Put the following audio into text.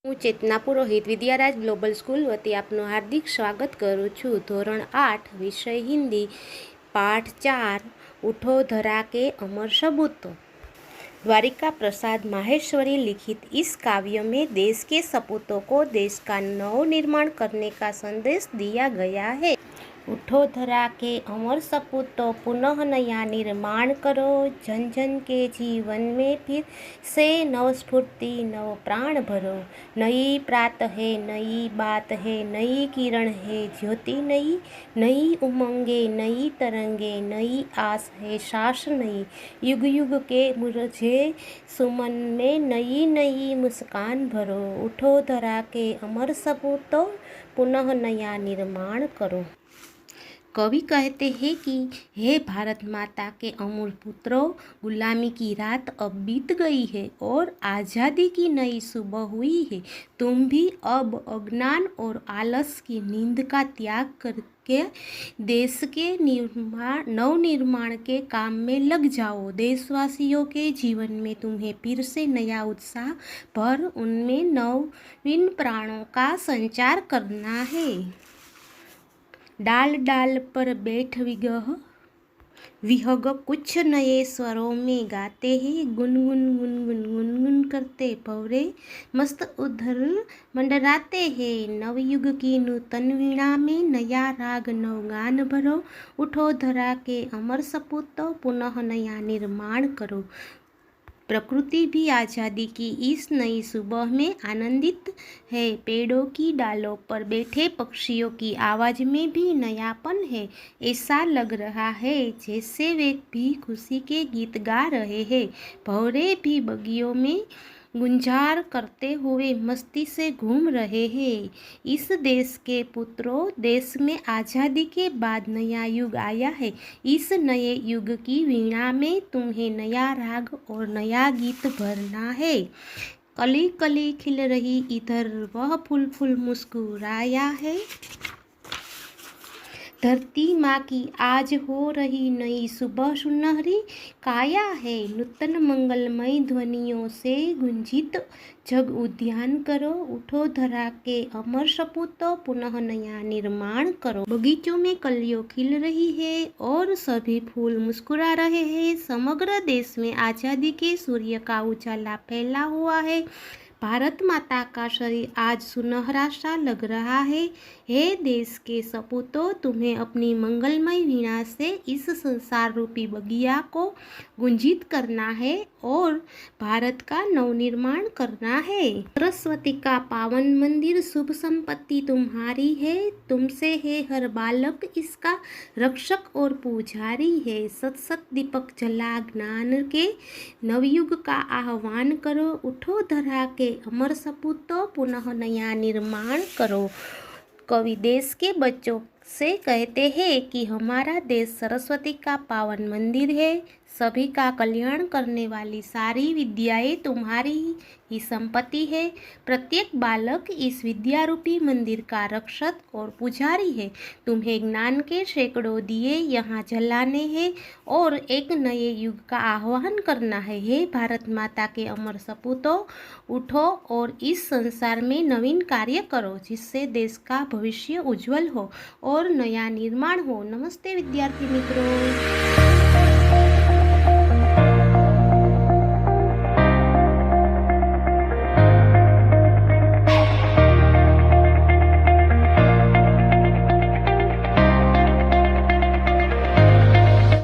હું ચેતના પુરોહિત વિદ્યારાજ global school વતી આપનું હાર્દિક સ્વાગત કરું છું। ધોરણ 8 વિષય हिंदी पाठ 4 उठो धरा के अमर सपूतो। द्वारिका प्रसाद माहेश्वरी लिखित इस काव्य में देश के सपूतों को देश का नव निर्माण करने का संदेश दिया गया है। उठो धरा के अमर सपूतों, पुनः नया निर्माण करो। जन जन के जीवन में फिर से नव स्फूर्ति, नव प्राण भरो। नई प्रात है, नई बात है, नई किरण है ज्योति नई, नई उमंगे, नई तरंगे, नई आस है सांस नई। युग युग के मुरझे सुमन में नई नई मुस्कान भरो। उठो धरा के अमर सपूतों, पुनः नया निर्माण करो। कवि कहते हैं कि हे भारत माता के अमूल पुत्रों, गुलामी की रात अब बीत गई है और आज़ादी की नई सुबह हुई है। तुम भी अब अज्ञान और आलस की नींद का त्याग करके देश के नवनिर्माण के काम में लग जाओ। देशवासियों के जीवन में तुम्हें फिर से नया उत्साह भर उनमें नवीन प्राणों का संचार करना है। डाल डाल पर बैठ विहग कुछ नए स्वरों में गाते हैं। गुनगुन गुनगुन गुनगुन करते भंवरे मस्त उधर मंडराते हैं। नवयुग की नूतन वीणा में नया राग नवगान भरो। उठो धरा के अमर सपूतों, पुनः नया निर्माण करो। प्रकृति भी आज़ादी की इस नई सुबह में आनंदित है। पेड़ों की डालों पर बैठे पक्षियों की आवाज़ में भी नयापन है। ऐसा लग रहा है जैसे वे भी खुशी के गीत गा रहे हैं। भंवरे भी बगियों में गुंजार करते हुए मस्ती से घूम रहे हैं। इस देश के पुत्रों, देश में आज़ादी के बाद नया युग आया है। इस नए युग की वीणा में तुम्हें नया राग और नया गीत भरना है। कली कली खिल रही इधर वह फूल फूल मुस्कुराया है। धरती माँ की आज हो रही नई सुबह सुनहरी काया है। नूतन मंगलमय ध्वनियों से गुंजित जग उद्यान करो। उठो धरा के अमर सपूतों, पुनः नया निर्माण करो। बगीचों में कलियों खिल रही है और सभी फूल मुस्कुरा रहे हैं। समग्र देश में आज़ादी के सूर्य का उजाला फैला हुआ है। भारत माता का शरीर आज सुनहरा सा लग रहा है। हे देश के सपूतों, तुम्हें अपनी मंगलमय वीणा से इस संसार रूपी बगिया को गुंजित करना है और भारत का नवनिर्माण करना है। सरस्वती का पावन मंदिर शुभ संपत्ति तुम्हारी है। तुमसे है हर बालक इसका रक्षक और पुजारी है। सत सत दीपक जला ज्ञान के नवयुग का आह्वान करो। उठो धरा के अमर सपूतों, पुनः नया निर्माण करो। कवि देश के बच्चों से कहते हैं कि हमारा देश सरस्वती का पावन मंदिर है। सभी का कल्याण करने वाली सारी विद्याएं तुम्हारी ही संपत्ति है। प्रत्येक बालक इस विद्या रूपी मंदिर का रक्षक और पुजारी है। तुम्हें ज्ञान के सैकड़ों दिए यहाँ जलाने हैं और एक नए युग का आह्वान करना है। हे भारत माता के अमर सपूतों, उठो और इस संसार में नवीन कार्य करो, जिससे देश का भविष्य उज्जवल हो और नया निर्माण हो। नमस्ते विद्यार्थी मित्रों।